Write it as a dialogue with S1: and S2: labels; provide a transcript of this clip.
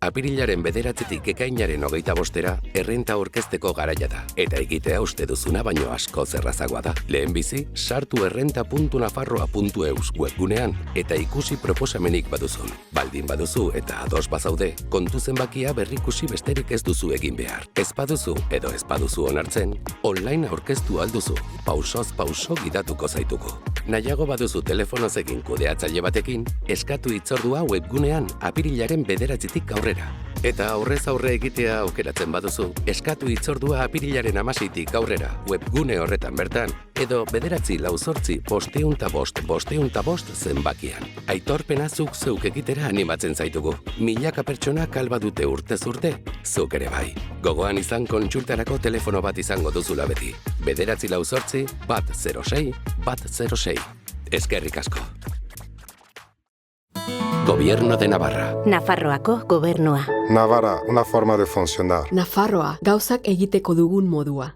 S1: Apirilaren 9-tik ekainaren 25-era errenta aurkezteko garaia da. Eta egitea uste duzuna baino asko zerrazagoa da. Lehenbizi, sartu errenta.nafarroa.eus webgunean eta ikusi proposamenik baduzun. Baldin baduzu eta ados bazaude, kontu zenbakia berrikusi besterik ez duzu egin behar. Ez baduzu edo ez baduzu onartzen, online aurkeztu alduzu. Pausoz pauso gidatuko zaituko. Nahiago baduzu telefonoz egin kudeatzaile batekin, eskatu hitzordua webgunean apirilaren 9-tik aurrera. Eta aurrez aurre egitea aukeratzen baduzu, eskatu hitzordua apirilaren 16-tik aurrera webgune horretan bertan, edo 9-8-5-5-5 zenbakian. Aitorpena zuk zeuk egitera animatzen zaitugu. Milaka pertsonak alba dute urtez urte, zuk ere bai. Gogoan izan kontsultarako telefono bat izango duzula beti. 9-8-106-106. Eskerrik asko. Gobierno de Navarra.
S2: Nafarroako gobernua.
S3: Navarra, una forma de funcionar.
S4: Nafarroa, gauzak egiteko dugun modua.